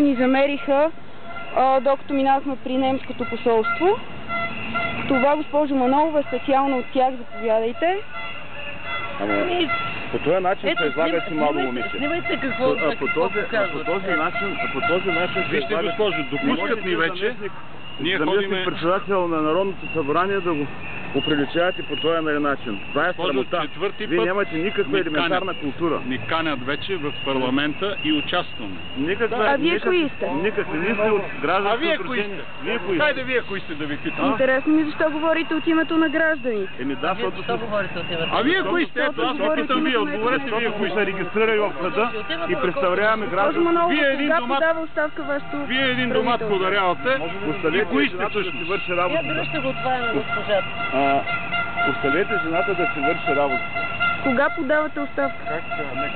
Ни замериха, докато минахме при немското посолство. Това, госпожо Манолова, специално от тях, заповядайте. Ама, по този начин се излага си младо момиче. Снимайте какво по този начин вижте, госпожо, допускат ни вече. Ние ходиме... председател на Народното събрание да го оприличавате по този начин. Това е срамота. Вие нямате никаква елементарна култура. Ни канят вече в парламента и участваме. А вие кои сте? Никакви. Ние сте от гражданското. А вие кои сте? Хайде вие кои сте да ви питам. Интересно ми защо говорите от името на гражданите. Еми да, защото... А вие кои сте? Ето, аз ви питам вие. Отговорете вие кои сте регистрирали в съда и представляваме гражданството. Вие един домат подарявате. И кои сте всъщност? Я дръжте го това на госпожата. Оставете жената да си върши работа. Кога подавате оставка?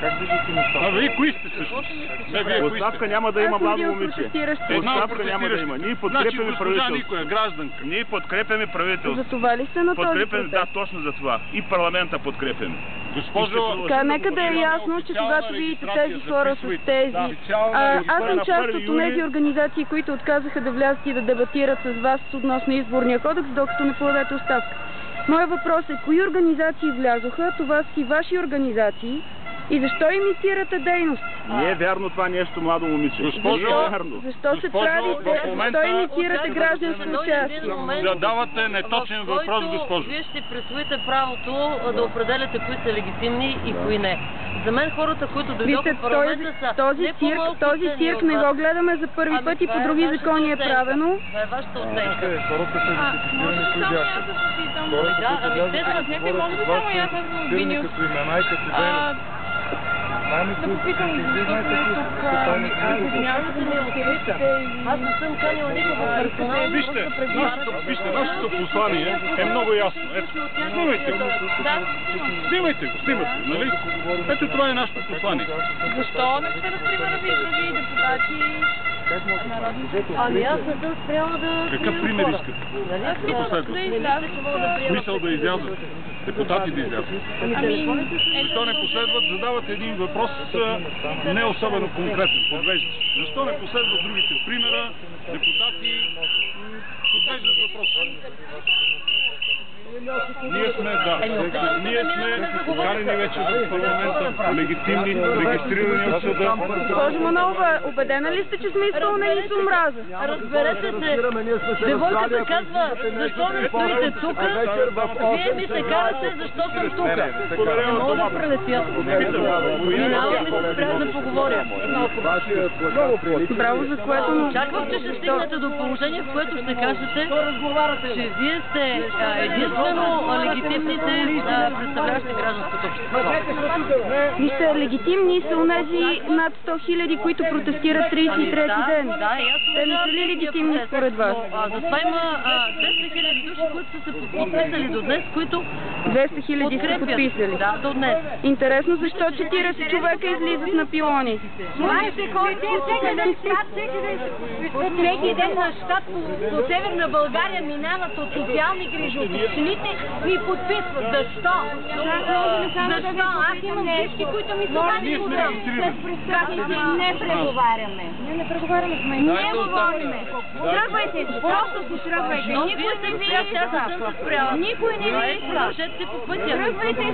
Как виждате оставка? А вие кои сте всъщност? Оставка няма да има, младо момиче. Оставка няма да има. Ние подкрепяме правителството. Гражданка. Ние подкрепяме правителството. За това ли сте на този протест? Да, точно за това. И парламента подкрепяме. Госпожо... Нека да е ясно, че когато видите тези хора с тези... Аз съм част от тези организации, които отказаха да влязат и да дебатират с вас относно изборния кодекс, докато не подадете оставка. Моят въпрос е, кои организации влязоха? Това са и ваши организации. И защо имитирате дейност? Не е вярно това нещо, младо момиче. Защо се правите? Защо имитирате гражданско участие? Да давате неточен въпрос, госпожо. Вие ще присвоите правото да определяте кои са легитимни и кои не. За мен хората, които дойдоха в парламента са... Този цирк не го гледаме за първи път и по други закони е правено. Това е вашата оценка. Хората са легитимирани, кои бяха. Може би само аз съм обвинил. Като имена и като дейност. Да попитам, защото не е тук, аз не съм канила никога персонално. Вижте, нашето послание е много ясно. Ето, снимайте го. Снимайте го, нали? Ето това е нашето послание. Защо не сте, например, ви други депутати? Ами аз не съм спряла да... Какъв пример искате? Да последват. Смисъл да излязат. Депутати да излязат. Защо не последват? Задават един въпрос не особено конкретен, подвеждащ. Защо не последват другите примера? Депутати подвеждат въпроса. Ние сме поканени вече в парламента, легитимни, регистрирани от съда. Госпожо Манолова, убедена ли сте, че сме изпълнени с омраза? Разберете се, девойката казва, защо не стоите тук, вие ми се карате, защо съм тук. Не мога да прелетя. Минавам и се спрям да поговоря. Браво за което... Очаквам, че ще стигнете до положение, в което ще кажете, че вие сте единствено легитимните представляващи гражданското общество. Вижте, легитимни са онези над 100 000, които протестират 33-ти ден. Те не са ли легитимни според вас? За това има 200 000 души, които са се подписали до днес, които 200 000 са подписали? Да, до днес. Интересно, защо 40 човека излизат на пилони? Знаете, хората всеки ден на щат по Северна България минават от социални грижи, от общините и подписват. Защо? Защо? Аз имам близки, които ми това не подават. Не преговаряме. Ние не преговаряме с мен. Не говориме. Тръгвайте, просто си тръгвайте. Никой не ви е спрял. Никой не ви е спрял. Продължете си по пътя. Тръгвайте си.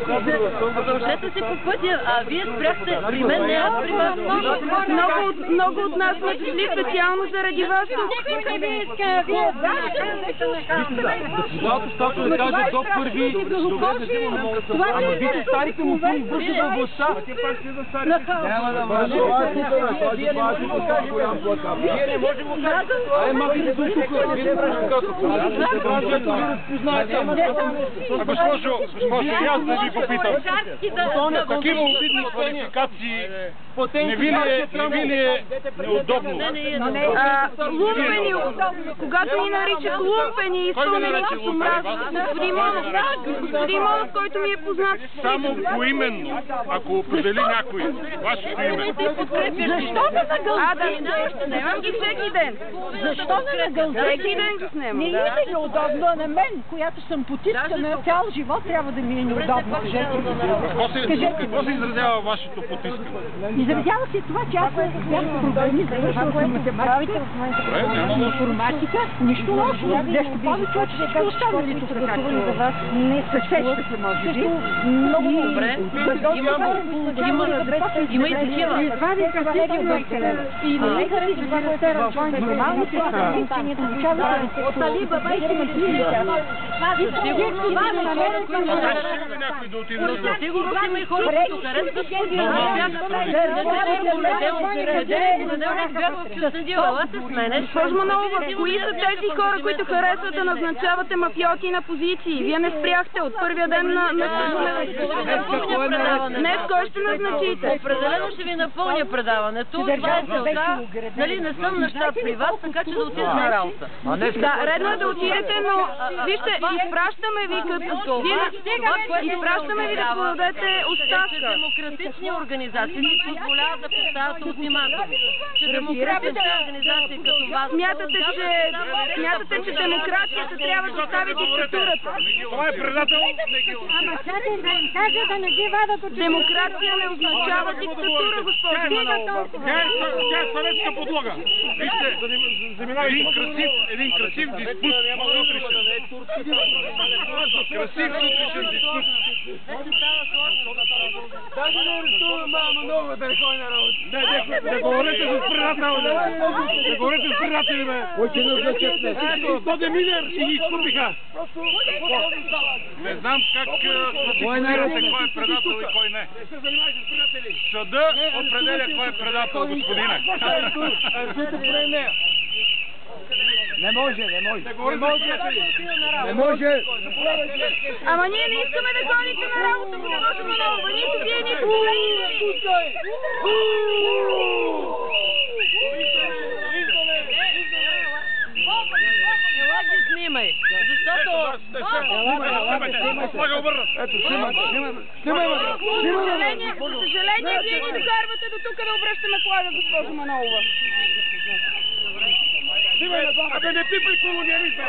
Продължете си по пътя, а вие спряхте при мен, не аз при вас. Много от нас сме дошли специално заради вас. Никой не ви иска. Вие Защото да кажат до първи, ама вие старите му филм върши във властта. Няма да може. Вие не може го кажете. Ай, махайте до тук. Вие не може го Госпожо, и аз да ви попитам. Такива обидни квалификации не ви ли е неудобно? Когато ни наричат лумпени и изпълнени с омраза, господин Монов, който ми е познат. Само поименно, ако определи някой, вашето име. Защо да загалите? Нямам ги всеки Всеки ден. Защо не нагълзете? Всеки ден го Не снимам. ми е неудобно, а на мен, която съм потискана цял живот, трябва да ми е неудобно. Какво се изразява вашето потискане? Изразява се това, че аз бях програмист, завършила съм математика, информатика, нищо лошо, нещо повече от всички останали тук, както се сещате, може би. Много добре. Има и такива. Извадиха всеки учителя. И не нека си в нормалните страни, От талиба, сигурно има и хора, които харесват. Понеделник бях в Кюстендил, елате с мене. Госпожо Манолова, кои са тези хора, които харесват да назначавате мафиоти на позиции? Вие не спряхте от първия ден на... Днес кой ще назначите? Определено ще ви напълня предаването. Това е целта. Нали, не съм на щат при вас, така че да отида на работа. Да, редно е да отидете, но вижте, изпращаме ви като... Изпращаме ви да подадете оставка. Демократични организации си позволяват да поставят ултиматуми. Че демократични организации като вас... Смятате, че демокрацията трябва да остави диктатурата. Това е предател. Демокрация не означава диктатура, госпожо Манолова. Тя е съветска подлога. Вижте, един красив диспут утрешен. Красив утрешен диспут. Даже не арестувам Манолова да не ходи на работа. Не говорете с предател. Не говорете с предатели, бе. Ето, този Милер си ги изкупиха. Не знам как класифицирате кой е предател и кой не. Съда определя кой е предател, господине. Не може. Не може. Ама ние не искаме да ходите на работа, госпожо Манолова. Нито вие, нито колегите. Ела ги снимай. Защото... За съжаление, вие ни докарвате до тук да обръщаме флага, госпожо Манолова. Абе, не пипай колониализма!